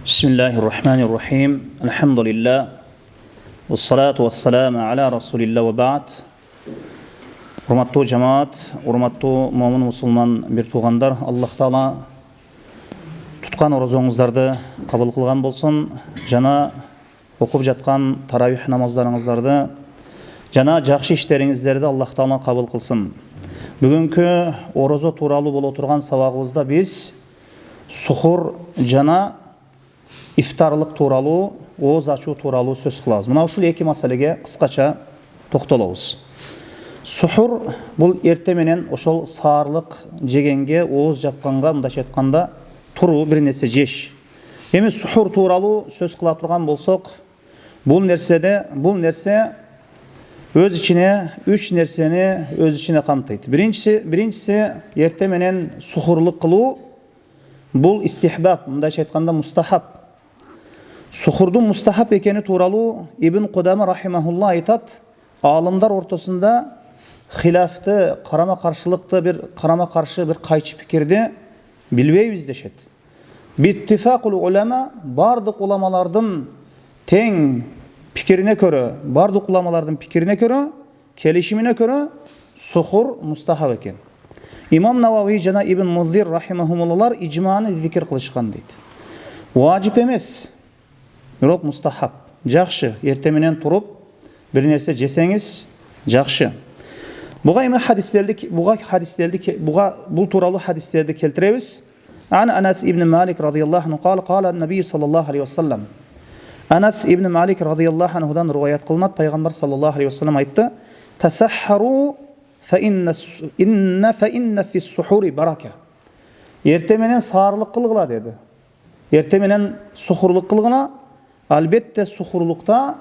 Bismillahirrahmanirrahim. Alhamdulillah. Wassalatu wassalamu ala rasulillah wa ba'd. Урматтуу жамаат, урматтуу момун мусулман бир туугандар, Аллах Таала туткан орозоңуздарды кабыл кылган болсун, жана окуп жаткан таравих намаздарыңыздарды, жана жакшы иштериңиздерди Аллах Таала кабыл кылсын. Бүгүнкү орозо тууралуу боло турган сабагыбызда биз сухур жана ифтарлык тууралуу, ооз ачуу тууралуу сөз кылабыз. Мына ушул эки маселеге кыскача токтолобуз. Сухур бул эрте менен ошол саарлык жегенге, ооз жапканга, мындайча айтканда, туруу бир нерсе жеш. Эми сухур тууралуу сөз кыла турган болсок, бул нерсе өз ичине үч нерсени өз ичине камтыйт. Биринчиси эрте менен сухурлук кылуу, бул истихбаб, мындайча айтканда мустахаб. Сухурдун мустахаб экени тууралуу Ибн Кудама рахимахулла айтат, алымдар ортосунда хилафты, карама-каршылыкты, карама-каршы бир кайчы пикирди билбейбиз дешет. Биттифакул улама, бардык уламалардын тең пикирине көрө, бардык уламалардын пикирине көрө, келишимине көрө, сухур мустахаб экен. Имам Навави жана Ибн Муздир рахимахумуллар ижманы зикир кылышкан дейт. Важип эмес, бирок мустахаб. Жакшы, эрте менен туруп бир нерсе жесеңиз жакшы. Буга бул тууралуу хадистерди келтиребиз. Анас ибн Малик радияллаху анху qala an-nabiy sallallahu alayhi wasallam. Анас ибн Малик радияллаху анхудан риваят кылынат, пайгамбар саллаллаху алейхи вассалам айтты: "Тасаххару fa inna fi as-suhuri baraka." Эрте менен саарлык кылгыла деди. Эрте менен сухурлук кылгыла, албетте сухурлукта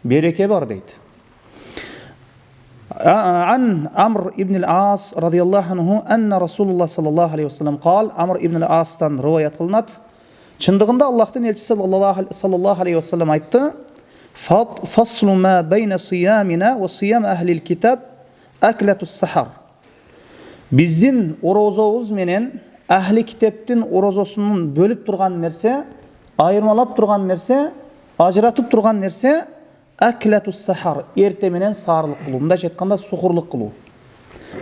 береке бар дейт. عن عمرو ابن العاص رضي الله عنه أن رسول الله صلى الله عليه وسلم قال. عمرو ابن العاص'tan rivayet kılınat. Çındığında Allah'tan elçisi sallallahu aleyhi ve sellem aytты: "Faslu ma beyne siyamina ve siyam ehlil kitab akletus sahar." Bizdin orozobuz menen ahli kitaptın orozosunun bölüp turgan nerse, ayırmalap turgan nerse, ajratıp turgan nerse akletus sahar, erте менен саарлык кылуу, мындайча айтканда сухурлук кылуу.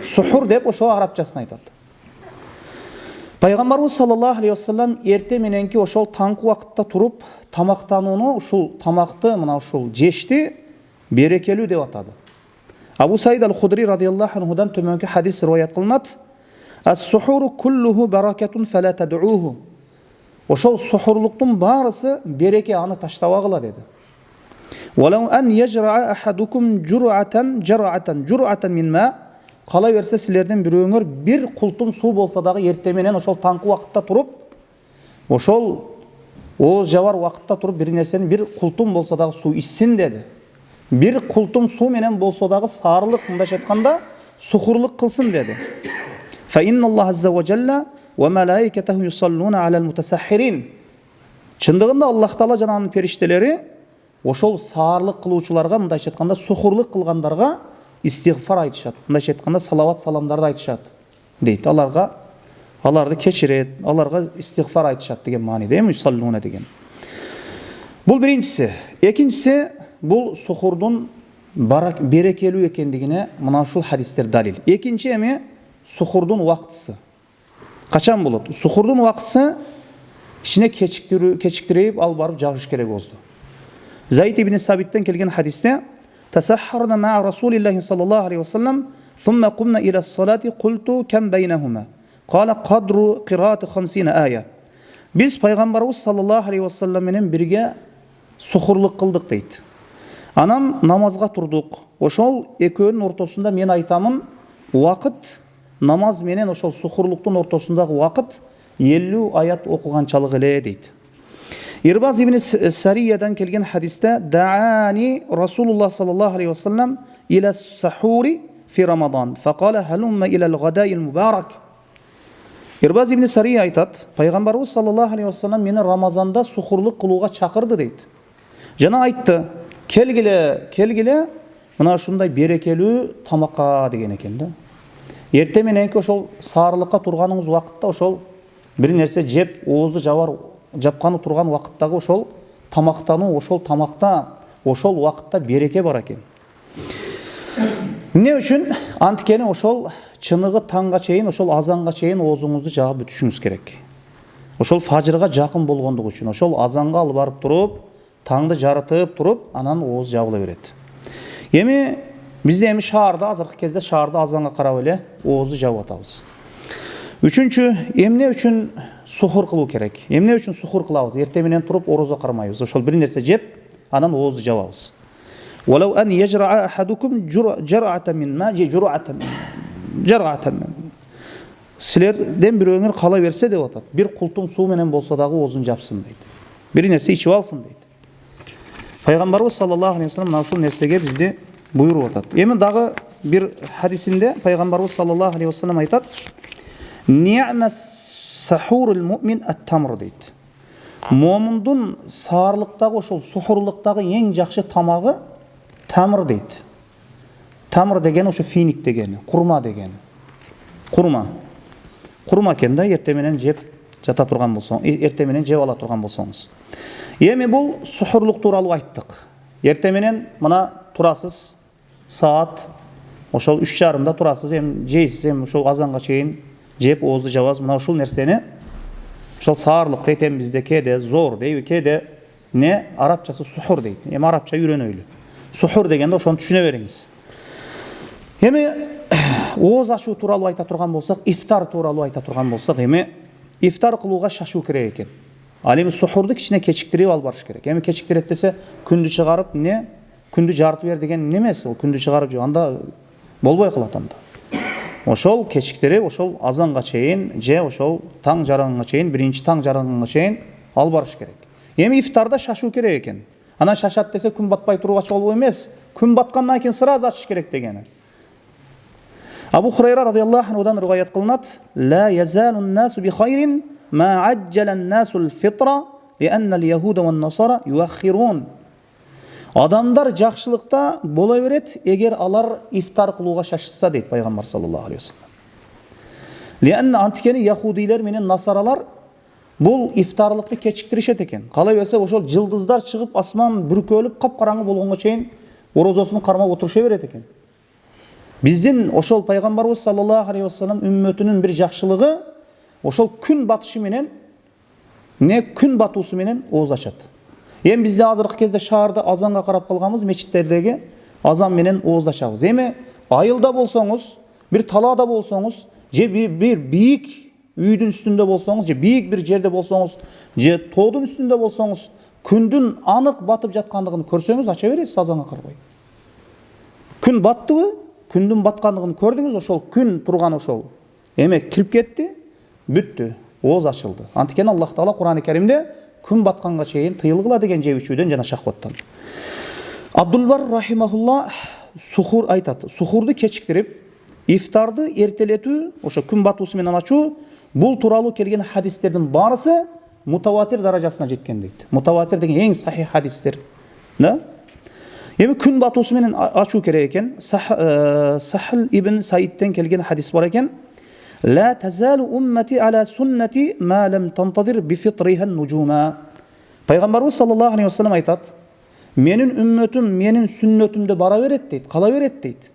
Сухур деп ошо арабчасын айтат. Пайгамбарыбыз саллаллаху алейхи вассалам эрте мененки ошол таңкы убакытта туруп тамактанууну, ушул тамакты, мына ушул жешти берекелүү деп атады. Абу Саид ал-Худри радияллаху анхудан төмөнкү хадис риваят кылынат: "Ас-сухуру куллуху баракатун фала тад'уху." Ошол сухурлуктун баарысы береке, аны таштабагыла деди. "Валау ан яжра'a ахадукум жур'атан мин ма." Кала берсе силерден бирөөңөр бир култум суу болса дагы эрте менен ошол таңкы убакытта туруп, ошол ооз жабар убакытта туруп бир нерсени бир култум болса дагы суу ичсин деди. Бир култум суу менен болсо дагы саарлык, мындайча айтканда сухурлук кылсын деди. "Фа инналлаха азза ва жалла ва малаикатаху юсаллуна алал мутасаххирин." Чындыгында Аллах Таала жана анын периштелери ошол саарлык кылуучуларга, мындайча айтканда сухурлук кылгандарга истигфар айтышат, мындайча айтканда салават саламдарды айтышат дейт. Аларды кечирет, аларга истигфар айтышат деген мааниде, юсаллуна деген. Бул биринчиси. Экинчиси, бул сухурдун берекелүү экендигине мына ушул хадистер далил. Экинчи эми сухурдун убактысы. Качан болот? Сухурдун убактысы ичине кечиктирип алып барып жагыш керек болду. Зайд ибн Сабиттен келген хадисте: "Тасаххарна ма Расулиллахи саллаллаху алейхи вассалам, thumma qumna ila as-salati qultu kam baynahuma." Qala qadru qira'ati 50 aya. Biz пайгамбарыбыз саллаллаху алейхи вассалам менен бирге сухурлук кылдык дейт. Анан намазга турдук. Ошол экөөнүн ортосунда мен айтамын, убакыт намаз менен ошол сухурлуктун ортосундагы убакыт 50 аят окуганчалык эле дейт. Ирбаз ибн Сариядан келген хадисте: "Даани Расулуллах саллаллаху алейхи вассалам иля сахури фи Рамадан, фaqala халумма иля al-ghada'i al-mubarak." Ирбаз ибн Сария айтат, пайгамбарыбыз саллаллаху алейхи вассалам мени Рамазанда сухурлук кылууга чакырды дейт. Жана айтты: "Келгиле, мына ушундай берекелүү тамакка" деген экен да. Эрте мененки ошол саарлыкка турганыңыз убакытта ошол бир нерсе жеп, оозду жабар жапканы турган убакыттагы ошол тамактануу, ошол тамакта, ошол убакытта береке бар экен. Эмне үчүн? Анткени ошол чыныгы таңга чейин, ошол азанга чейин оозуңузду жаап бүтүшүңүз керек. Ошол фажырга жакын болгондугу үчүн, ошол азанга алып барып туруп, таңды жарытып туруп, анан ооз жабыла берет. Эми бизде шаарда, азыркы кезде шаарда азанга карап эле оозду жабып атабыз. Үчүнчү, эмне үчүн сухур кылуу керек? Эмне үчүн сухур кылабыз? Эртең менен туруп орозо кармайбыз. Ошол бир нерсе жеп, анан оозду жабабыз. ولو أن يجرع أحدكم جرعة من ماء جرعة من Силерден бирөөңөр кала берсе деп атат. Бир култум суу менен болсо дагы оозун жапсын дейт. Бир нерсе ичип алсын дейт. Пайгамбарыбыз саллаллаху алейхи вассалам мына ушул нерсеге бизди буйруп атат. Эми дагы бир хадисинде пайгамбарыбыз саллаллаху алейхи вассалам айтат: "Ни'ма сахурул му'мин ат-тамр" дейт. Момундун саарлыктагы, ошол сухурлуктагы эң жакшы тамагы тамыр дейт. Тамыр деген ошо финик дегени, курма дегени. Курма экен да, эртең менен жеп жата турган болсоң, эртең менен жеп ала турган болсоңуз. Эми бул сухурлук тууралуу айттык. Эртең менен мына турасыз, саат ошол 3:30-да турасыз, эми жейсиз, эми ошол азанга чейин жеп оозду жабасыз. Мына ушул нерсени ошол саарлык дейт, эми бизде кээде зор дейби, кээде не арабчасы сухур дейт. Эми арабча үйрөнөйлү. Сухур дегенде ошону түшүнө бериңиз. Эми ооз ачуу тууралуу айта турган болсок, ифтар тууралуу айта турган болсок, эми ифтар кылууга шашуу керек экен. Ал эми сухурду кичине кечиктирип алып барыш керек. Эми кечиктирет десе, күндү чыгарып күндү жарытып бер деген не эмес, ол күндү чыгарып жеп анда болбой калат анда. Ошол кечиктирип, ошол азанга чейин же ошол таң жаранга чейин, биринчи таң жаранга чейин алып барыш керек. Эми ифтарда шашуу керек экен. Ана шашат десе күн батпай туруп ачып алуу эмес, күн баткандан кийин сразу ачыш керек дегени. Абу Хурайра радиаллаху анхудан риваят кылынат: "Ла язалу н-насу би хайрин ма аджжала н-насу л-фитра, лианна л-яхуда ва-н-насара юаххирун." Адамдар жакшылыкта бола берет, эгер алар ифтар кылууга шашышса дейт пайгамбар саллаллаху алейхи вассалам. Лианна анткени яхудилер менен насаралар бул ифтарлыкты кечиктиришет экен. Калай берсе ошол жылдыздар чыгып, асман бүркөлүп, капкараңгы болгонго чейин орозосун кармап отуруша берет экен. Биздин ошол пайгамбарыбыз саллаллаху алейхи вассалам үммөтүнүн бир жакшылыгы ошол күн батышы менен, күн батуусу менен ооз ачат. Эми бизде азыркы кезде шаарда азанга карап калганбыз, мечиттердеги азан менен ооз ачабыз. Эми айылда болсоңуз, бир талаада болсоңуз, же бир бийик үйдүн үстүндө болсоңуз, же бийик бир жерде болсоңуз, же тоодун үстүндө болсоңуз, күндүн анык батып жаткандыгын көрсөңүз ача бересиз азанга карабай. Күн баттыбы? Күндүн баткандыгын көрдүңүз, ошол күн турган ошол эмек кирип кетти, бүттү, ооз ачылды. Анткени Аллах Таала Кур'ан-ы Каримде күн батканга чейин тыйылгыла деген жеп ичүүдөн жана шахваттан. Абдулбар рахимахулла сухур айтат. Сухурду кечиктирип, ифтарды эртелетүү, ошо күн батуусу менен ачуу, бул тууралуу келген хадистердин барысы мутаватир даражасына жеткен дейт. Мутаватир деген эң сахих хадистер. Эми күн батуусу менен ачуу керек экен. Сахил ибн Саидтен келген хадис бар экен. لا تزال أمتي على سنتي ما لم تنتظر بفطرها النجوم. Пайгамбарыбыз саллаллаху алейхи вассалам айтат: "Менин үммөтүм менин сүннөтүмдө бара берет" дейт, кала берет дейт.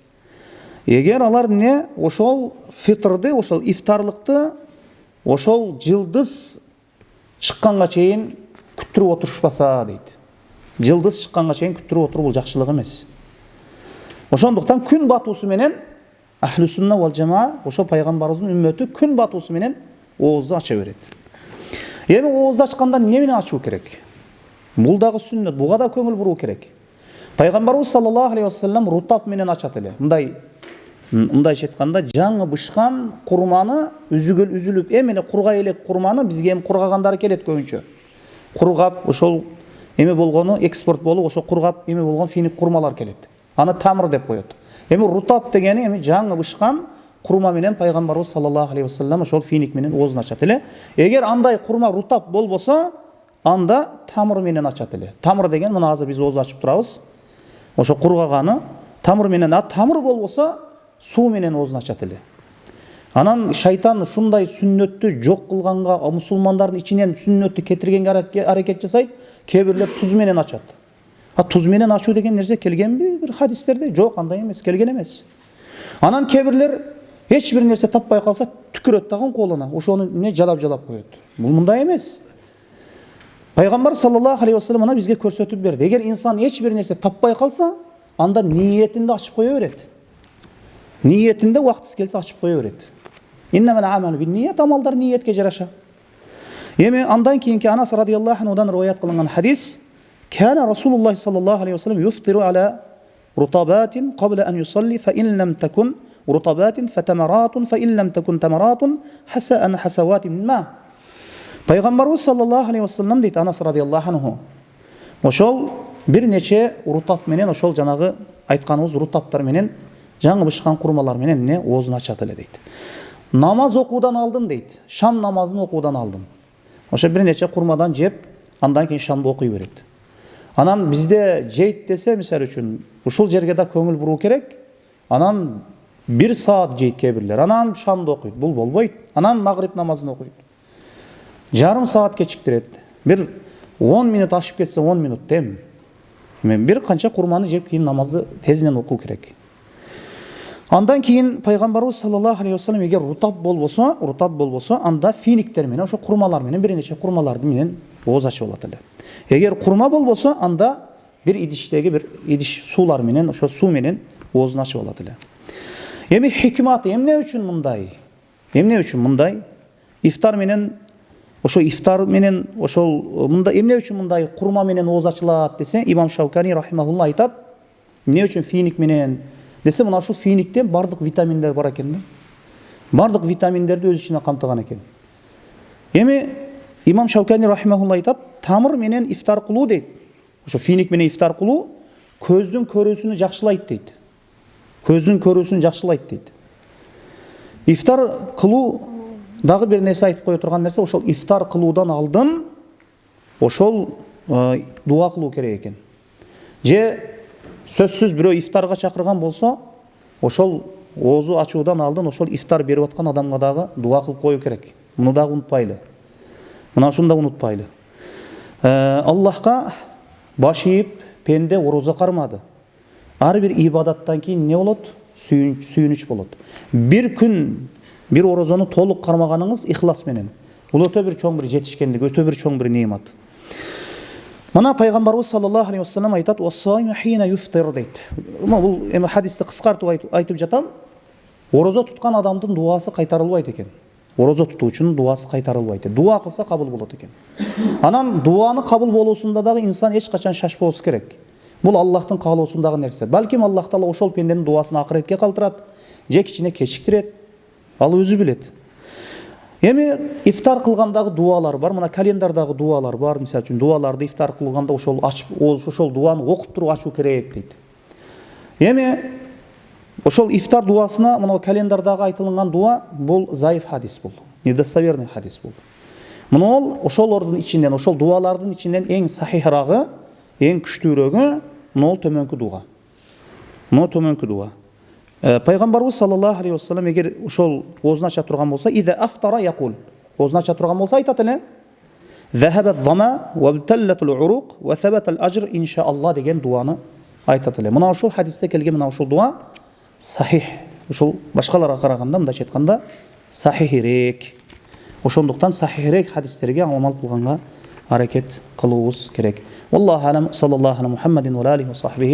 Эгер алар ошол фитрды, ошол ифтарлыкты ошол жылдыз чыкканга чейин күттүрүп отурушпаса дейт. Жылдыз чыкканга чейин күттүрүп отуруп бул жакшылык эмес. Ошондуктан күн батуусу менен Ахлу сунна вал жамаа ошо пайгамбарыбыздын үммөтү күн батуусу менен оозду ача берет. Эми оозду ачканда эмне менен ачуу керек? Бул дагы сүннөт, буга да көңүл буруу керек. Пайгамбарыбыз саллаллаху алейхи вассалам рутап менен ачат эле. Мындайча айтканда, жаңы бышкан курманы үзүлүп, эми эле кургай элек курманы бизге эми кургагандары келет көбүнчө. Кургап, ошол эми болгону экспорт болуп, ошо кургап эми болгон финик курмалар келет. Аны тамыр деп коет. Эми рутап дегени эми жаңы бышкан курма менен пайгамбарыбыз саллаллаху алейхи вассалам ошол финик менен оозун ачат эле. Эгер андай курма рутап болбосо, анда тамыр менен ачат эле. Тамыр деген мына азыр биз ооз ачып турабыз. Ошо кургаганы тамыр менен, тамыр болбосо суу менен оозун ачат эле. Анан шайтан ушундай сүннөттү жок кылганга, мусулмандардын ичинен сүннөттү кетиргенге аракет жасайт. Кээ бирлер туз менен ачат. Туз менен ачуу деген нерсе келгенби бир хадистерде? Жок, андай эмес, келген эмес. Анан кээ бирлер эч бир нерсе таппай калса, түкүрөт дагы колуна, ошону эмне жалап коет. Бул мындай эмес. Пайгамбар саллаллаху алейхи вассалам аны бизге көрсөтүп берди. Эгер инсан эч бир нерсе таппай калса, анда ниетинде ачып кое берет. Ниетинде убактысы келсе ачып кое берет. Иннамал амалу бинният, амалдар ниетке жараша. Эми андан кийинки Анас радиаллаху анхудан риваят кылынган хадис: "Кана Расулуллах саллаллаху алейхи вассалам юфтиру ала рутабатин qabla an yusalli fa in lam takun rutabatin fatamaratun fa in lam takun tamaratun hasa'an hasawatin min ma." Пайгамбарыбыз саллаллаху алейхи вассалам дейт Анас радиаллаху анху. Ошол бир нече рутап менен, ошол жанагы айтканыбыз рутаптар менен, жаңы бышкан курмалар менен эмне оозун ачат эле дейт. Намаз окуудан алдын дейт. Шам намазын окуудан алдын. Ошо бир нече курмадан жеп, андан кийин шамды окуй берет. Анан бизде жейт десе, мисалы үчүн, ушул жерге да көңүл буруу керек. Анан 1 саат жейт кээ бирлер. Анан шамды окуйт. Бул болбойт. Анан магриб намазын окуйт. Жарым саат кечиктирет. Бир 10 минут ашып кетсе 10 минут тем. Мен бир канча курманы жеп кийин намазды тезинен окуу керек. Андан кийин пайгамбарыбыз саллаллаху алейхи вассалам эгер рутап болбосо, анда финиктер менен, ошо курмалар менен, бир нече курмаларды менен ооз ачып алат эле. Эгер курма болбосо, анда бир идиштеги бир идиш суулар менен, ошо суу менен оозун ачып алат эле. Эми хикматы эмне үчүн мындай? Эмне үчүн мындай? Ифтар менен, ошо ифтар менен, ошол мындай эмне үчүн мындай курма менен ооз ачылат десе, Имам Шаукани рахимахулла айтат, эмне үчүн финик менен десе, мына ушул финиктен бардык витаминдер бар экен да. Бардык витаминдерди өз ичине камтыган экен. Эми Имам Шаукани рахимахулла айтат, тамыр менен ифтар кылуу дейт. Ошо финик менен ифтар кылуу көздүн көрүүсүнү жакшылайт дейт. Көздүн көрүүсүнү жакшылайт дейт. Ифтар кылуу дагы бир нерсе айтып кое турган нерсе, ошол ифтар кылуудан алдын ошол дуа кылуу керек экен. Же сөзсүз бирөө ифтарга чакырган болсо, ошол оозу ачуудан алдын ошол ифтар берип аткан адамга дагы дуа кылып коюу керек. Муну дагы унутпайлы. Мына ушуну да унутпайлы. Аллахка баш ийип пенде орозо кармады. Ар бир ибадаттан кийин эмне болот? Сүйүнүч болот. Бир күн бир орозону толук кармаганыңыз ихлас менен. Бул өтө бир чоң бир жетишкендик, өтө бир чоң бир неимат. Мына пайгамбарыбыз саллаллаху алейхи вассалам айтат: "Уассайму хина юфтир" дейт. Бул эми хадисти кыскартып айтып жатам. Орозо туткан адамдын дуасы кайтарылбайт экен. Орозо тутуучунун дуасы кайтарылбайт. Дуа кылса кабыл болот экен. Анан дуаны кабыл болуусунда дагы инсан эч качан шашпоосу керек. Бул Аллахтын каалоосундагы нерсе. Балким Аллах Таала ошол пенденин дуасын акыретке калтырат, же кичине кечиктирет. Ал өзү билет. Эми ифтар кылгандагы дуалар бар, мына календардагы дуалар бар. Мисалы үчүн дуаларды ифтар кылганда ошол ачып, ошол дуаны окуп туруп ачуу керек дейт. Эми ошол ифтар дуасына мына календардагы айтылган дуа бул заиф хадис бул. Недостоверный хадис бул. Мына ошолордун ичинен, ошол дуалардын ичинен эң сахихрагы, эң күчтүүрөгү мына төмөнкү дуа. Мына төмөнкү дуа. Пайгамбарыбыз саллаллаху алейхи вассалам эгер ошол оозун ача турган болсо, "Иза афтара якул", оозун ача турган болсо айтат эле: "Захаба зама ва бталлат ал-уруq ва сабата ал-ажр иншааллах" деген дуаны айтат эле. Мына ошол хадисте келген мына ошол дуа сахих. Ошол башкаларга караганда, мындайча айтканда, сахихирээк. Ошондуктан сахихирээк хадистерге амал кылганга аракет кылуубуз керек. Валлаху алам, саллаллаху аля Мухаммадин ва алейхи ва сахбихи.